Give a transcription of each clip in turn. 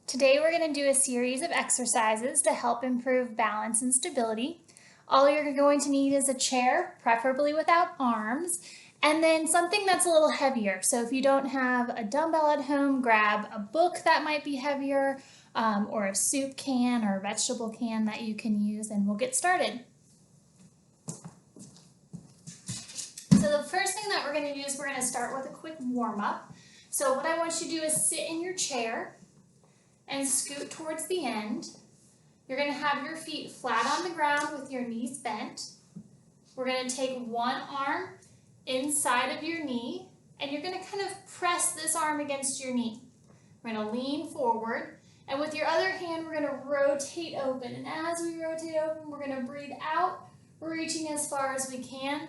Today we're going to do a series of exercises to help improve balance and stability. All you're going to need is a chair, preferably without arms, and then something that's a little heavier. So if you don't have a dumbbell at home, grab a book that might be heavier, or a soup can or a vegetable can that you can use, and we'll get started. So the first thing that we're going to do is we're going to start with a quick warm-up. So what I want you to do is sit in your chair and scoot towards the end. You're going to have your feet flat on the ground with your knees bent. We're going to take one arm inside of your knee, and you're going to kind of press this arm against your knee. We're going to lean forward, and with your other hand, we're going to rotate open. And as we rotate open, we're going to breathe out, reaching as far as we can,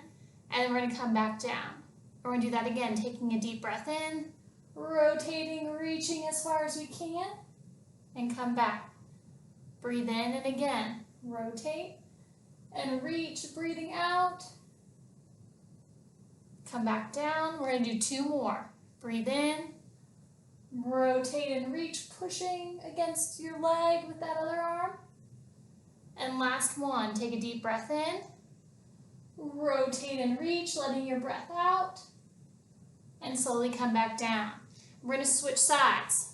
and then we're going to come back down. We're going to do that again, taking a deep breath in, rotating, reaching as far as we can, and come back. Breathe in and again, rotate and reach, breathing out. Come back down. We're going to do two more. Breathe in, rotate and reach, pushing against your leg with that other arm. And last one, take a deep breath in, rotate and reach, letting your breath out, and slowly come back down. We're going to switch sides.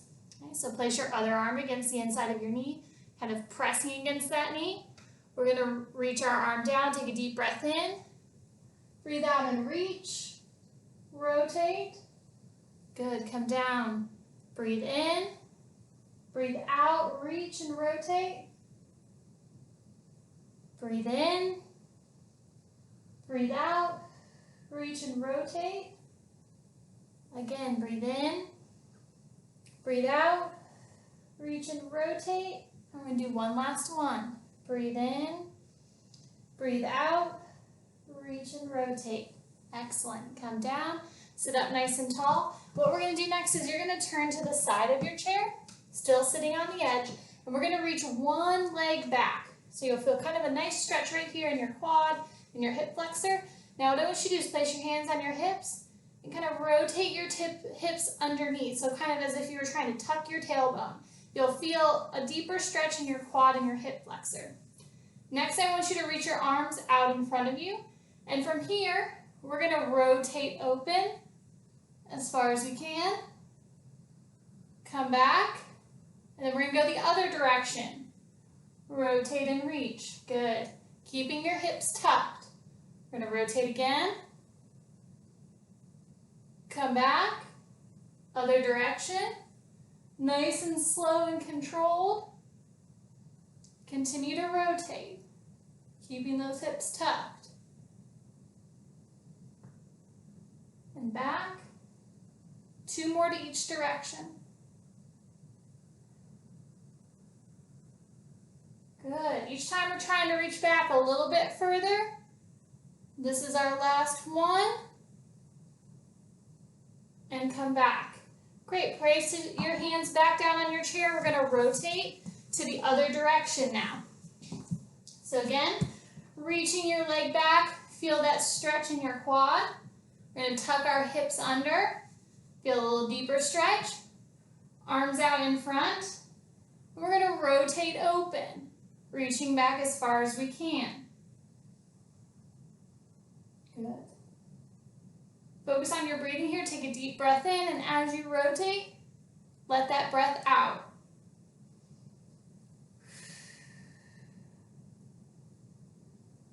Okay, so place your other arm against the inside of your knee, kind of pressing against that knee. We're going to reach our arm down, take a deep breath in, breathe out and reach, rotate. Good, come down. Breathe in, breathe out, reach and rotate. Breathe in, breathe out, reach and rotate. Again, breathe in, breathe out, reach and rotate. I'm going to do one last one. Breathe in, breathe out, reach and rotate. Excellent. Come down, sit up nice and tall. What we're going to do next is you're going to turn to the side of your chair, still sitting on the edge, and we're going to reach one leg back. So you'll feel kind of a nice stretch right here in your quad and your hip flexor. Now what I want you to do is place your hands on your hips and kind of rotate your hips underneath. So kind of as if you were trying to tuck your tailbone. You'll feel a deeper stretch in your quad and your hip flexor. Next, I want you to reach your arms out in front of you. And from here, we're going to rotate open as far as we can. Come back. And then we're going to go the other direction. Rotate and reach. Good. Keeping your hips tucked. We're going to rotate again. Come back. Other direction. Nice and slow and controlled. Continue to rotate, keeping those hips tucked. And back. Two more to each direction. Good. Each time we're trying to reach back a little bit further. This is our last one. And come back. Great. Place your hands back down on your chair. We're going to rotate to the other direction now. So again, reaching your leg back. Feel that stretch in your quad. We're going to tuck our hips under. Feel a little deeper stretch. Arms out in front. And we're going to rotate open, reaching back as far as we can. Good. Focus on your breathing here. Take a deep breath in, and as you rotate, let that breath out.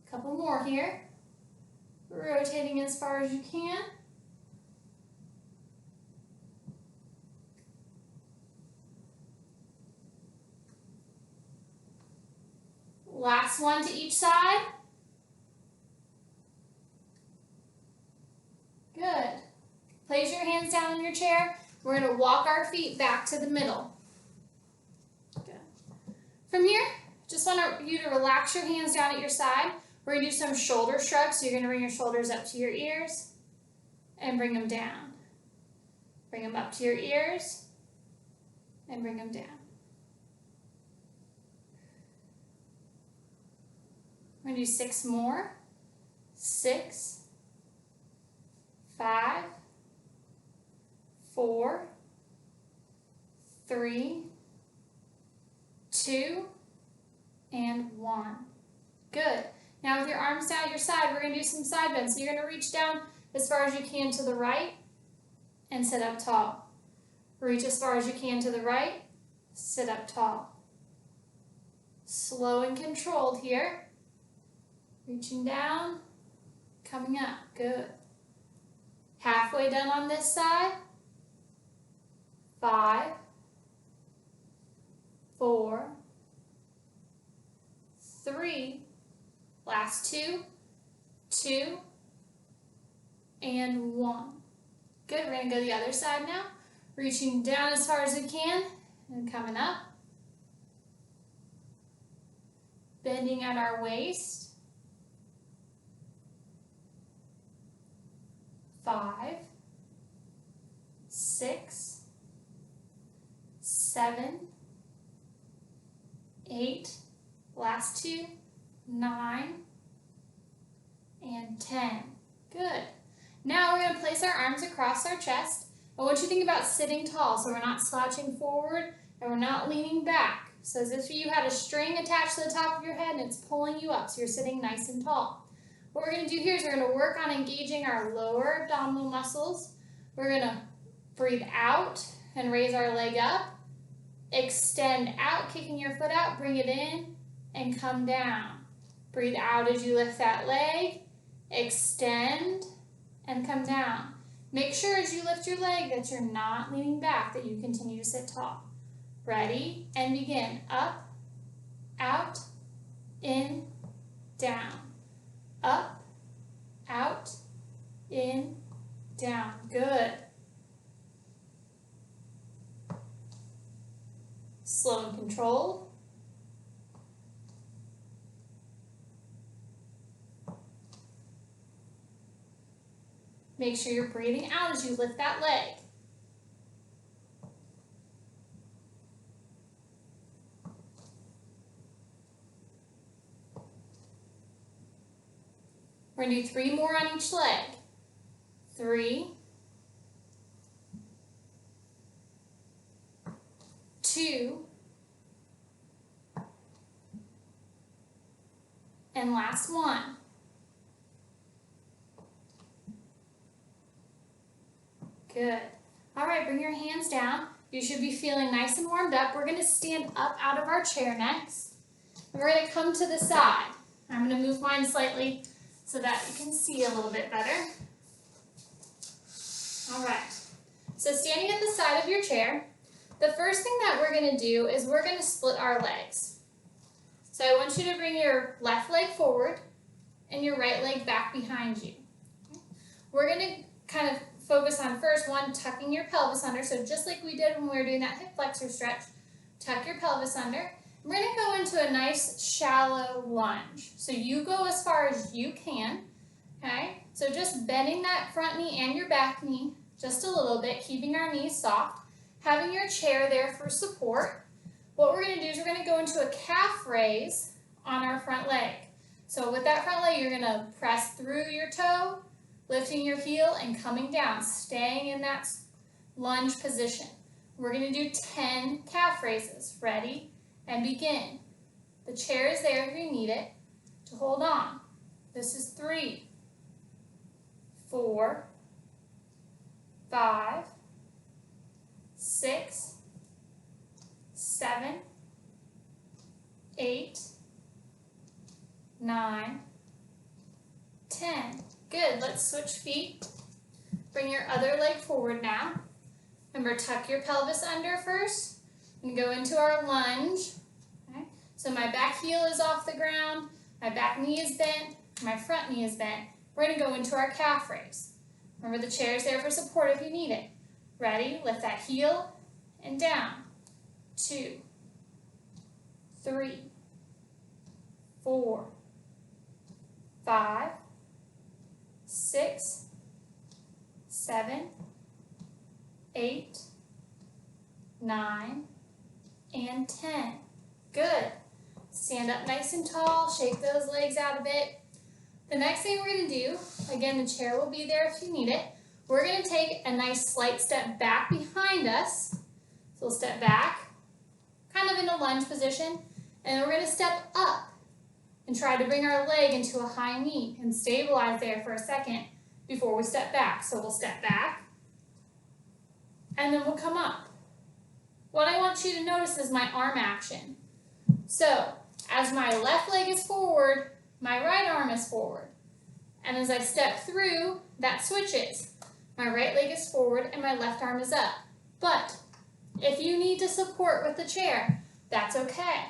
Couple more here. Rotating as far as you can. Last one to each side. Good. Place your hands down in your chair. We're going to walk our feet back to the middle. Good. From here, just want you to relax your hands down at your side. We're going to do some shoulder shrugs. So you're going to bring your shoulders up to your ears and bring them down. Bring them up to your ears and bring them down. We're going to do 6 more. 6, 5, 4, 3, 2, and 1. Good. Now with your arms down at your side, we're going to do some side bends. So you're going to reach down as far as you can to the right and sit up tall. Reach as far as you can to the right, sit up tall. Slow and controlled here. Reaching down, coming up. Good. Halfway done on this side. 5, 4, 3, last 2, 2, and 1. Good, we're going to go the other side now. Reaching down as far as you can and coming up. Bending at our waist. 5, 6, 7, 8, last 2, 9, and 10. Good. Now we're going to place our arms across our chest. I want you to think about sitting tall, so we're not slouching forward and we're not leaning back. So as if you had a string attached to the top of your head and it's pulling you up, so you're sitting nice and tall. What we're going to do here is we're going to work on engaging our lower abdominal muscles. We're going to breathe out and raise our leg up. Extend out, kicking your foot out, bring it in, and come down. Breathe out as you lift that leg. Extend, and come down. Make sure as you lift your leg that you're not leaning back, that you continue to sit tall. Ready, and begin. Up, out, in, down. Up, out, in, down. Good. Slow and controlled. Make sure you're breathing out as you lift that leg. We're going to do 3 more on each leg. 3, 2, and last 1. Good. All right, bring your hands down. You should be feeling nice and warmed up. We're going to stand up out of our chair next. We're going to come to the side. I'm going to move mine slightly so that you can see a little bit better. All right. So standing at the side of your chair, the first thing that we're going to do is we're going to split our legs. So I want you to bring your left leg forward and your right leg back behind you. We're going to kind of focus on first, one, tucking your pelvis under. So just like we did when we were doing that hip flexor stretch, tuck your pelvis under. We're going to go into a nice shallow lunge. So you go as far as you can, okay? So just bending that front knee and your back knee just a little bit, keeping our knees soft, having your chair there for support. What we're going to do is we're going to go into a calf raise on our front leg. So with that front leg, you're going to press through your toe, lifting your heel and coming down, staying in that lunge position. We're going to do 10 calf raises. Ready? And begin. The chair is there if you need it to hold on. This is 3, 4, 5, 6, 7, 8, 9, 10. Good. Let's switch feet. Bring your other leg forward now. Remember, tuck your pelvis under first and go into our lunge. Okay? So my back heel is off the ground, my back knee is bent, my front knee is bent. We're going to go into our calf raise. Remember, the chair is there for support if you need it. Ready? Lift that heel and down. 2, 3, 4, 5, 6, 7, 8, 9, and 10. Good. Stand up nice and tall, shake those legs out a bit. The next thing we're going to do, again, the chair will be there if you need it. We're going to take a nice slight step back behind us. So we'll step back, kind kind of in a lunge position, and then we're going to step up and try to bring our leg into a high knee and stabilize there for a second before we step back. So we'll step back, and then we'll come up. What I want you to notice is my arm action. So as my left leg is forward, my right arm is forward. And as I step through, that switches. My right leg is forward and my left arm is up. But if you need to support with the chair, that's okay.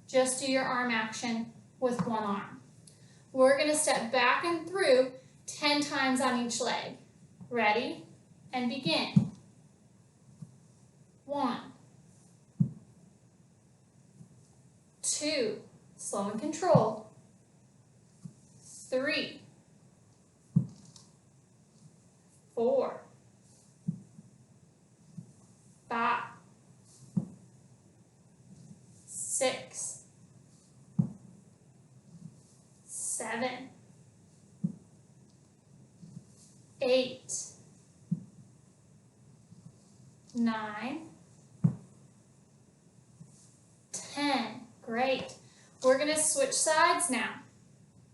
Just do your arm action with one arm. We're going to step back and through 10 times on each leg. Ready? And begin. 1, 2, slow and control. 3, 4, 5, 6, 7, 8, 9, 10. Great. We're going to switch sides now.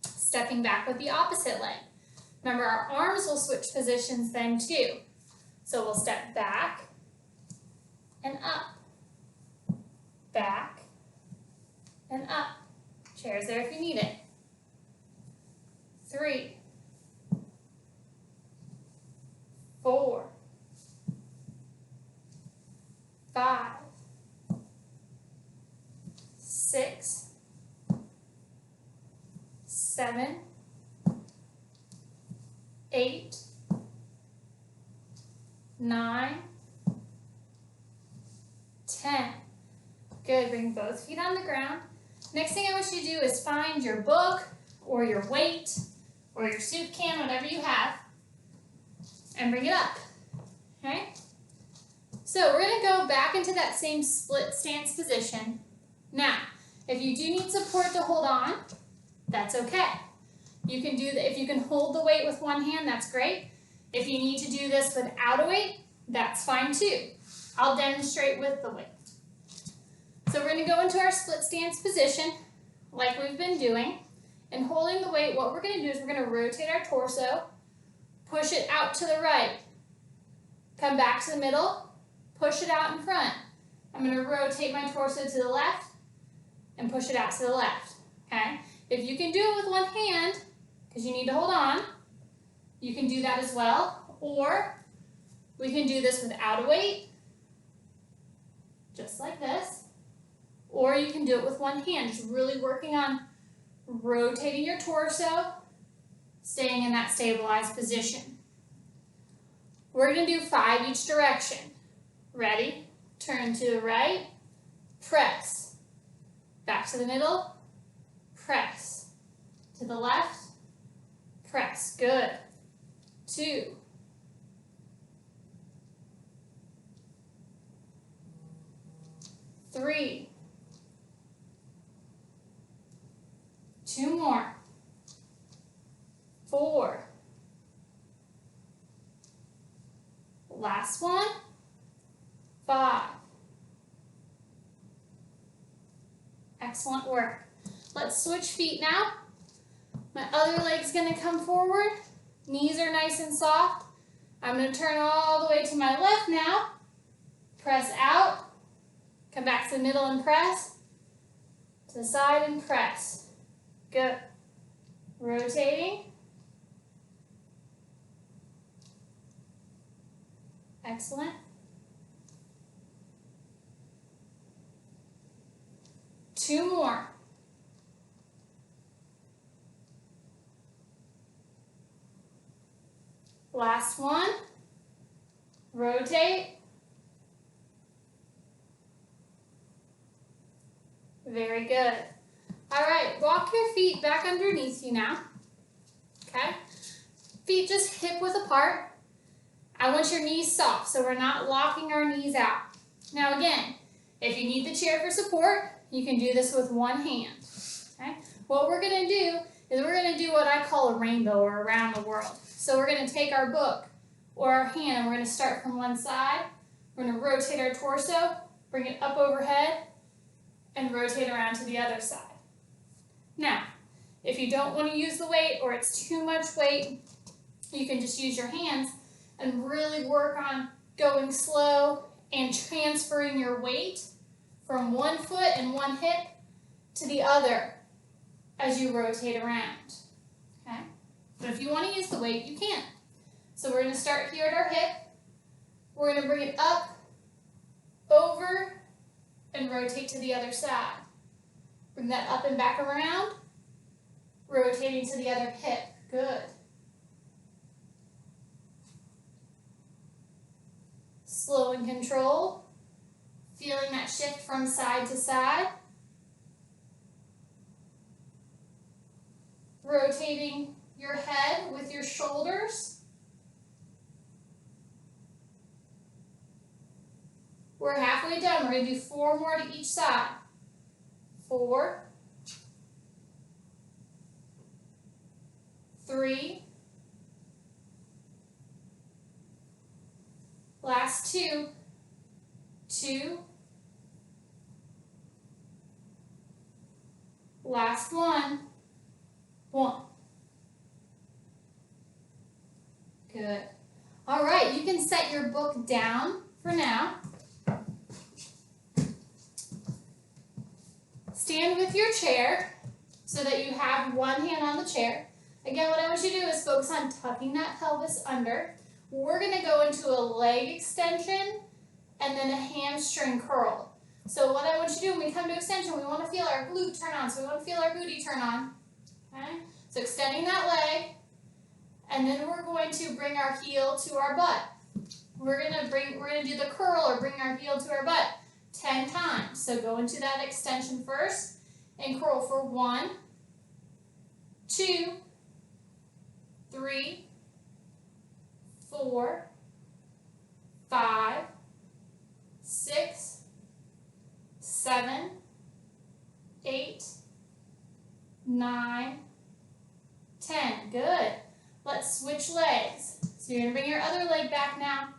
Stepping back with the opposite leg. Remember, our arms will switch positions then too. So we'll step back and up. Back and up. Chair's there if you need it. 3, 4, 5, 6, 7, 8, 9, 10. Good, bring both feet on the ground. Next thing I want you to do is find your book or your weight or your soup can, whatever you have, and bring it up, okay? So we're gonna go back into that same split stance position. Now, if you do need support to hold on, that's okay. You can do that. If you can hold the weight with one hand, that's great. If you need to do this without a weight, that's fine too. I'll demonstrate with the weight. So we're going to go into our split stance position like we've been doing. And holding the weight, what we're going to do is we're going to rotate our torso, push it out to the right, come back to the middle, push it out in front. I'm going to rotate my torso to the left and push it out to the left, okay? If you can do it with one hand, because you need to hold on, you can do that as well. Or we can do this without a weight, just like this. Or you can do it with one hand, just really working on rotating your torso, staying in that stabilized position. We're going to do 5 each direction. Ready? Turn to the right, press. Back to the middle, press. To the left, press. Good. 2. 3. 2 more. 4. Last one. 5. Excellent work. Let's switch feet now. My other leg's going to come forward. Knees are nice and soft. I'm going to turn all the way to my left now. Press out. Come back to the middle and press. To the side and press. Good. Rotating. Excellent. 2 more. Last one. Rotate. Very good. All right, walk your feet back underneath you now. Okay? Feet just hip width apart. I want your knees soft, so we're not locking our knees out. Now again, if you need the chair for support, you can do this with one hand. Okay? What we're going to do is we're going to do what I call a rainbow or around the world. So we're going to take our book or our hand and we're going to start from one side. We're going to rotate our torso, bring it up overhead, and rotate around to the other side. Now, if you don't want to use the weight or it's too much weight, you can just use your hands and really work on going slow and transferring your weight from one foot and one hip to the other as you rotate around. Okay? But if you want to use the weight, you can. So we're going to start here at our hip. We're going to bring it up, over, and rotate to the other side. Bring that up and back around, rotating to the other hip. Good. Slow and control, feeling that shift from side to side. Rotating your head with your shoulders. We're halfway done. We're going to do 4 more to each side. 4, 3, last 2, 2, last 1, 1. Good. All right, you can set your book down for now. Stand with your chair so that you have one hand on the chair. Again, what I want you to do is focus on tucking that pelvis under. We're going to go into a leg extension and then a hamstring curl. So what I want you to do when we come to extension, we want to feel our glute turn on. So we want to feel our booty turn on. Okay? So extending that leg, and then we're going to bring our heel to our butt. We're going to do the curl or bring our heel to our butt 10 times. So go into that extension first and curl for 1, 2, 3, 4, 5, 6, 7, 8, 9, 10. Good. Let's switch legs. So you're going to bring your other leg back now.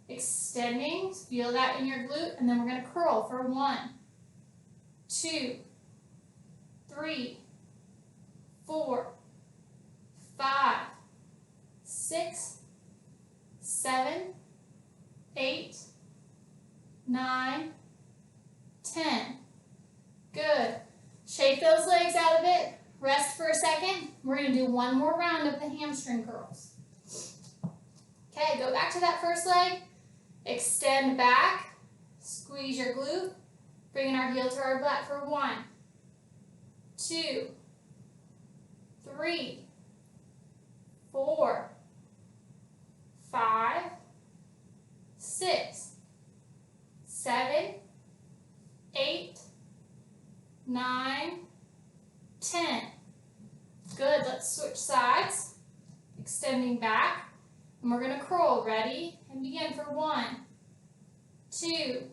Extending, feel that in your glute, and then we're going to curl for 1, 2, 3, 4, 5, 6, 7, 8, 9, 10. Good. Shake those legs out a bit. Rest for a second. We're going to do one more round of the hamstring curls. Okay, go back to that first leg. Extend back. Squeeze your glute. Bringing our heel to our butt for 1, 2, 3, 4, 5, 6, 7, 8, 9, 10. Good. Let's switch sides. Extending back. And we're going to curl. Ready? And begin for 1, 2,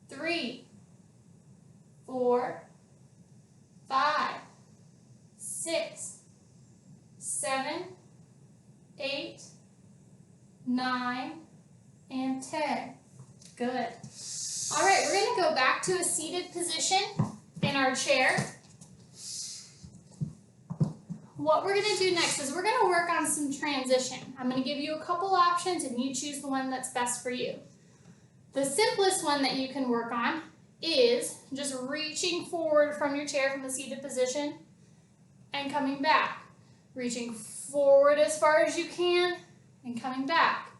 3, 4, 5, 6, 7, 8, 9, and 10. Good. All right, we're going to go back to a seated position in our chair. What we're going to do next is we're going to work on some transition. I'm going to give you a couple options and you choose the one that's best for you. The simplest one that you can work on is just reaching forward from your chair from the seated position and coming back. Reaching forward as far as you can and coming back.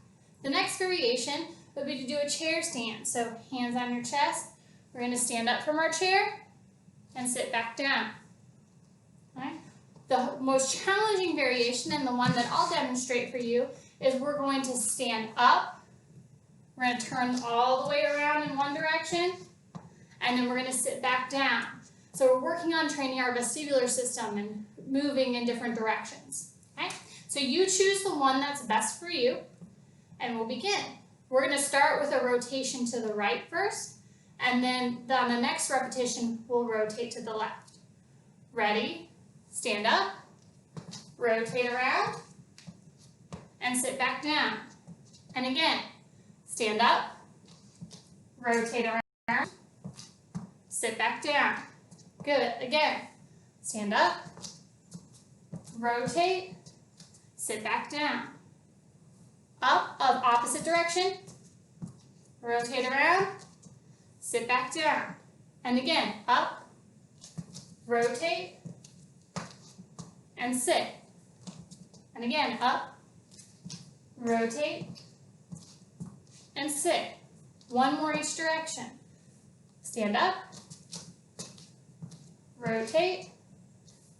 The next variation would be to do a chair stand. So hands on your chest. We're going to stand up from our chair and sit back down. All right? The most challenging variation, and the one that I'll demonstrate for you, is we're going to stand up. We're going to turn all the way around in one direction, and then we're going to sit back down. So we're working on training our vestibular system and moving in different directions. Okay? So you choose the one that's best for you, and we'll begin. We're going to start with a rotation to the right first, and then on the next repetition, we'll rotate to the left. Ready? Stand up, rotate around, and sit back down. And again, stand up, rotate around, sit back down. Good, again, stand up, rotate, sit back down. Up, of opposite direction, rotate around, sit back down. And again, up, rotate, and sit. And again, up, rotate, and sit. One more each direction. Stand up, rotate,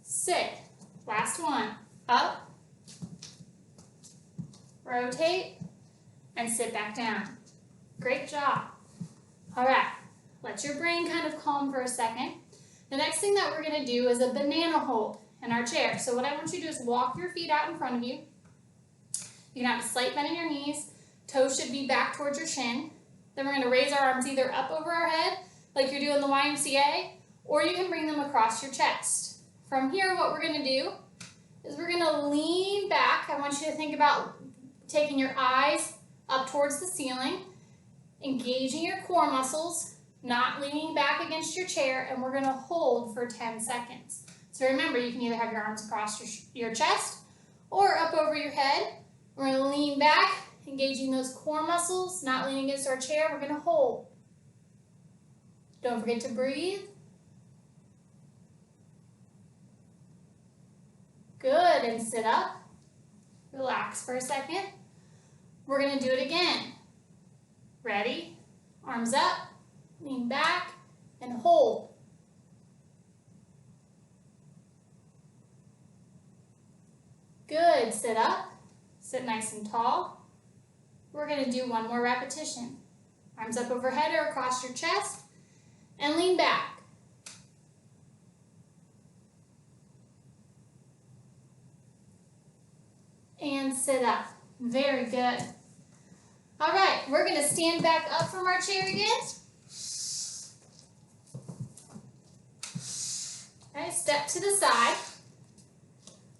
sit. Last one. Up, rotate, and sit back down. Great job. All right, let your brain kind of calm for a second. The next thing that we're going to do is a banana hold in our chair. So what I want you to do is walk your feet out in front of you. You can have a slight bend in your knees. Toes should be back towards your chin. Then we're going to raise our arms either up over our head, like you're doing the YMCA, or you can bring them across your chest. From here, what we're going to do is we're going to lean back. I want you to think about taking your eyes up towards the ceiling, engaging your core muscles, not leaning back against your chair, and we're going to hold for 10 seconds. So remember, you can either have your arms across your chest or up over your head. We're going to lean back, engaging those core muscles, not leaning against our chair. We're going to hold. Don't forget to breathe. Good, and sit up. Relax for a second. We're going to do it again. Ready? Arms up, lean back, and hold. Good, sit up, sit nice and tall. We're going to do one more repetition. Arms up overhead or across your chest, and lean back. And sit up. Very good. All right, we're going to stand back up from our chair again. Okay, step to the side.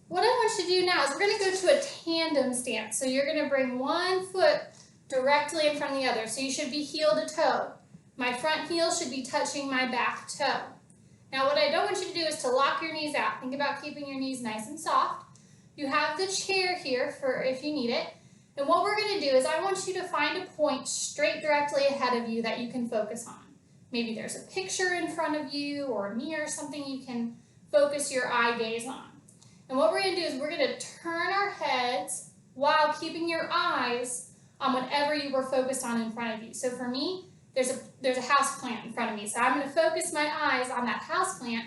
What I want you to do now is we're going to go to a tandem stance. So you're going to bring one foot directly in front of the other. So you should be heel to toe. My front heel should be touching my back toe. Now what I don't want you to do is to lock your knees out. Think about keeping your knees nice and soft. You have the chair here for if you need it. And what we're going to do is I want you to find a point straight directly ahead of you that you can focus on. Maybe there's a picture in front of you or a mirror, something you can focus your eye gaze on. And what we're going to do is we're going to turn our heads while keeping your eyes on whatever you were focused on in front of you. So for me, there's a house plant in front of me. So I'm going to focus my eyes on that house plant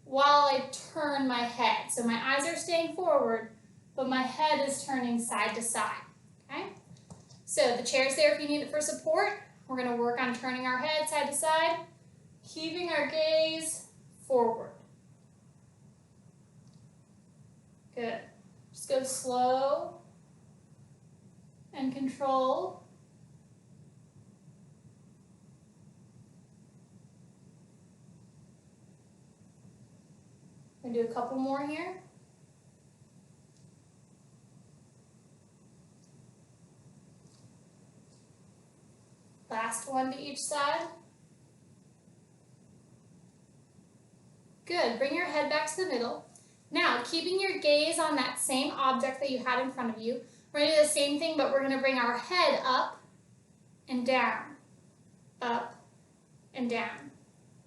while I turn my head. So my eyes are staying forward, but my head is turning side to side. Okay? So the chair's there if you need it for support. We're going to work on turning our head side to side, keeping our gaze forward. Good. Just go slow and control. I'm going to do a couple more here. Last one to each side. Good. Bring your head back to the middle. Now, keeping your gaze on that same object that you had in front of you, we're going to do the same thing, but we're going to bring our head up and down, up and down.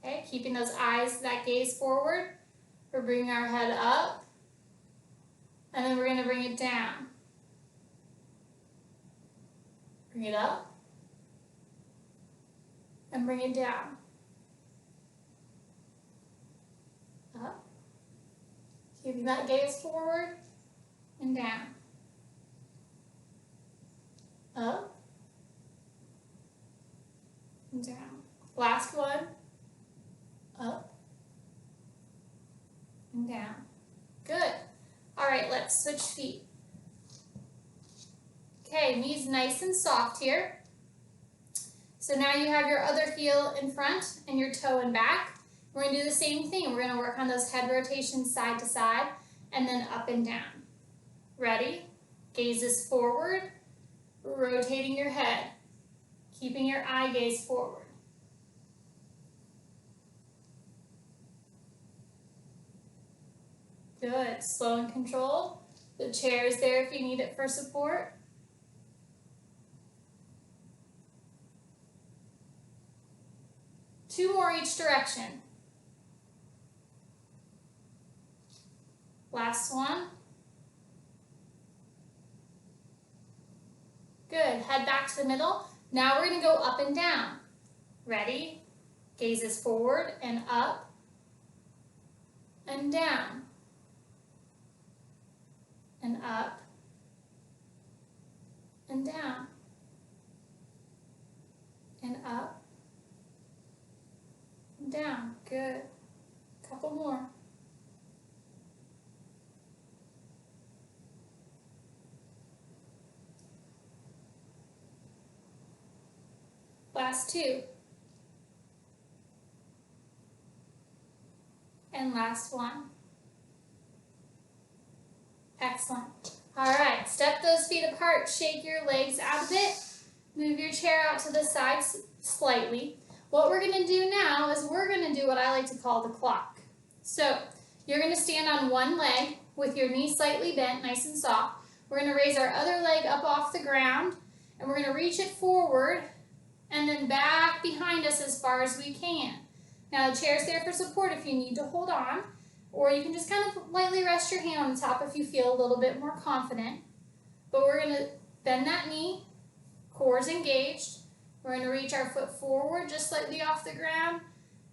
Okay, keeping those eyes, that gaze forward. We're bringing our head up, and then we're going to bring it down. Bring it up, and bring it down. Up. Keeping that gaze forward and down. Up and down. Last one. Up and down. Good. All right, let's switch feet. Okay, knees nice and soft here. So now you have your other heel in front and your toe in back. We're going to do the same thing. We're going to work on those head rotations side to side and then up and down. Ready? Gaze is forward, rotating your head, keeping your eye gaze forward. Good. Slow and controlled. The chair is there if you need it for support. Two more each direction. Last one. Good. Head back to the middle. Now we're going to go up and down. Ready? Gazes forward and up and down and up and down and up and down. Good. Couple more. Last two. And last one. Excellent. All right, step those feet apart, shake your legs out a bit, move your chair out to the side slightly. What we're going to do now is we're going to do what I like to call the clock. So you're going to stand on one leg with your knee slightly bent, nice and soft. We're going to raise our other leg up off the ground, and we're going to reach it forward and then back behind us as far as we can. Now the chair's there for support if you need to hold on, or you can just kind of lightly rest your hand on the top if you feel a little bit more confident. But we're going to bend that knee, core's engaged. We're going to reach our foot forward just slightly off the ground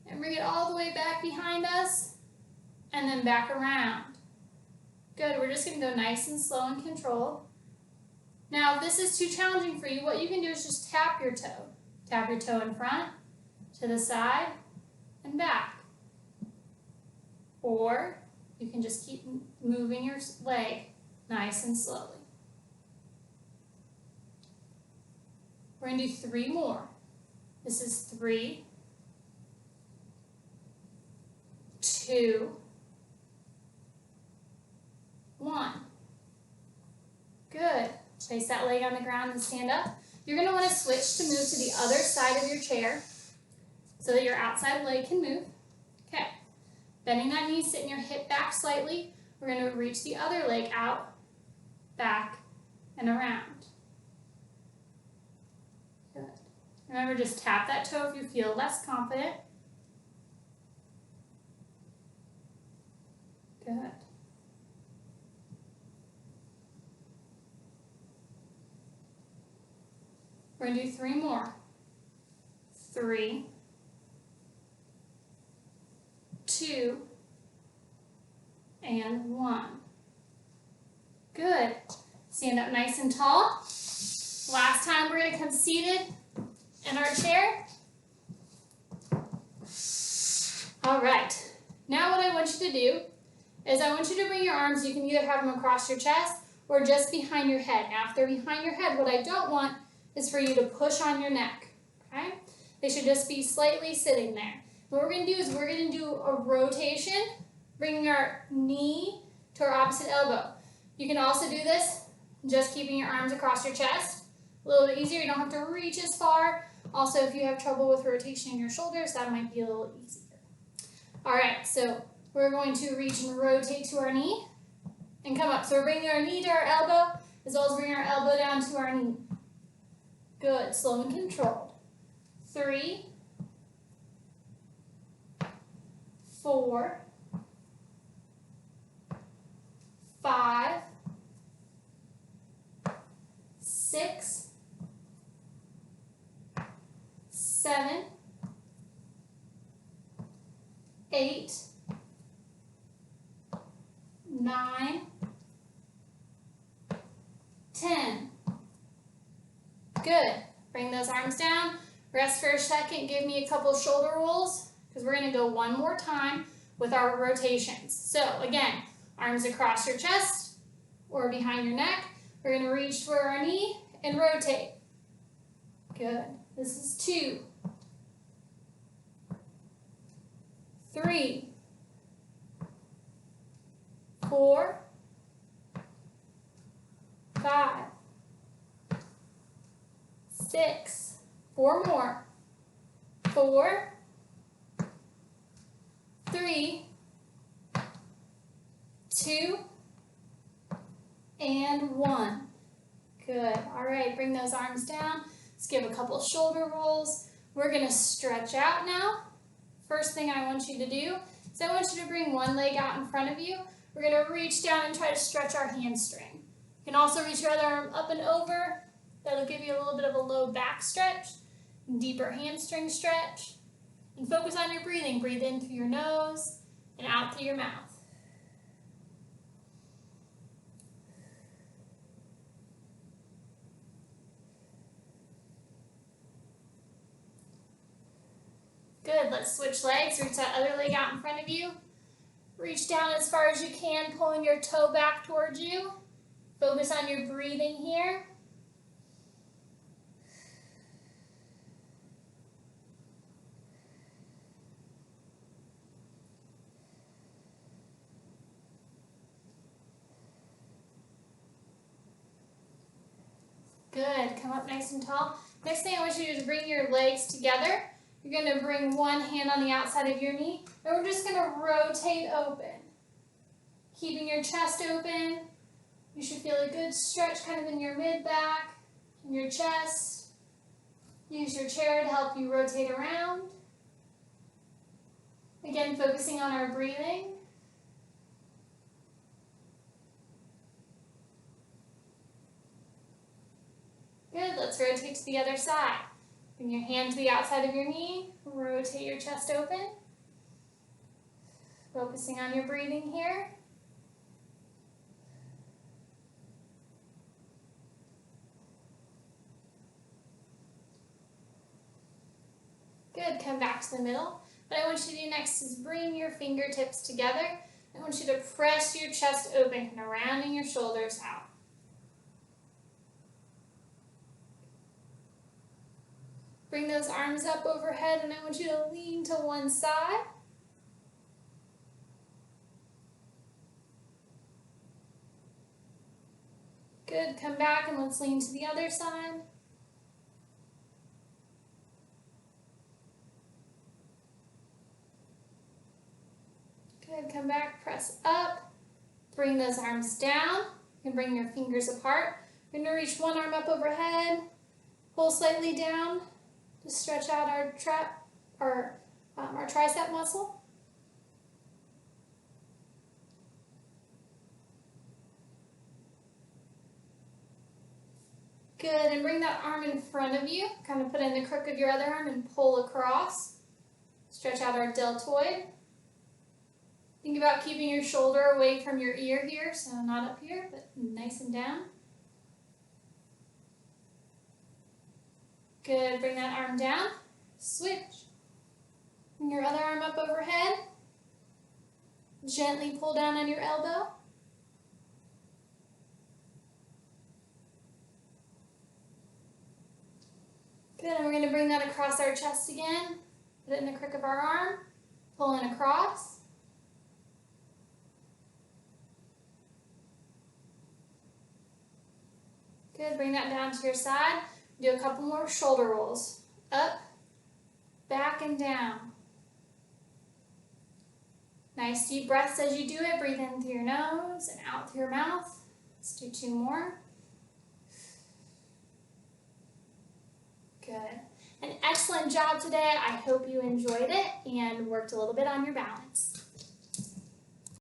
and bring it all the way back behind us and then back around. Good, we're just going to go nice and slow and controlled. Now if this is too challenging for you, what you can do is just tap your toe. Tap your toe in front, to the side, and back. Or you can just keep moving your leg nice and slowly. We're going to do 3 more. This is 3, 2, 1. Good. Place that leg on the ground and stand up. You're going to want to switch to move to the other side of your chair so that your outside leg can move. Okay. Bending that knee, sitting your hip back slightly. We're going to reach the other leg out, back, and around. Good. Remember, just tap that toe if you feel less confident. Good. We're going to do 3 more. 3, 2, and 1. Good. Stand up nice and tall. Last time we're going to come seated in our chair. All right. Now what I want you to do is I want you to bring your arms, you can either have them across your chest or just behind your head. Now if they're behind your head, what I don't want is for you to push on your neck, okay? They should just be slightly sitting there. What we're going to do is we're going to do a rotation, bringing our knee to our opposite elbow. You can also do this just keeping your arms across your chest. A little bit easier, you don't have to reach as far. Also, if you have trouble with rotation in your shoulders, that might be a little easier. All right, so we're going to reach and rotate to our knee and come up. So we're bringing our knee to our elbow as well as bringing our elbow down to our knee. Good, slow and controlled. 3, 4, 5, 6, 7, 8, 9, 10. Good. Bring those arms down. Rest for a second. Give me a couple shoulder rolls because we're going to go one more time with our rotations. So again, arms across your chest or behind your neck. We're going to reach for our knee and rotate. Good. This is 2, 3, 4, 5, 6, 4 more, 4, 3, 2, and 1. Good. All right, bring those arms down. Let's give a couple shoulder rolls. We're going to stretch out now. First thing I want you to do is I want you to bring one leg out in front of you. We're going to reach down and try to stretch our hamstring. You can also reach your other arm up and over. That'll give you a little bit of a low back stretch, deeper hamstring stretch. And focus on your breathing. Breathe in through your nose and out through your mouth. Good, let's switch legs. Reach that other leg out in front of you. Reach down as far as you can, pulling your toe back towards you. Focus on your breathing here. Good, come up nice and tall. Next thing I want you to do is bring your legs together. You're going to bring one hand on the outside of your knee, and we're just going to rotate open. Keeping your chest open. You should feel a good stretch kind of in your mid-back, in your chest. Use your chair to help you rotate around. Again, focusing on our breathing. Good, let's rotate to the other side. Bring your hand to the outside of your knee, rotate your chest open. Focusing on your breathing here. Good, come back to the middle. What I want you to do next is bring your fingertips together. I want you to press your chest open, kind of rounding your shoulders out. Bring those arms up overhead, and I want you to lean to one side. Good, come back and let's lean to the other side. Good, come back, press up. Bring those arms down. You can bring your fingers apart. We're going to reach one arm up overhead, pull slightly down to stretch out our tricep muscle. Good, and bring that arm in front of you. Kind of put in the crook of your other arm and pull across. Stretch out our deltoid. Think about keeping your shoulder away from your ear here, so not up here, but nice and down. Good, bring that arm down. Switch. Bring your other arm up overhead. Gently pull down on your elbow. Good, and we're going to bring that across our chest again. Put it in the crook of our arm. Pull in across. Good, bring that down to your side. Do a couple more shoulder rolls. Up, back, and down. Nice deep breaths as you do it. Breathe in through your nose and out through your mouth. Let's do 2 more. Good. An excellent job today. I hope you enjoyed it and worked a little bit on your balance.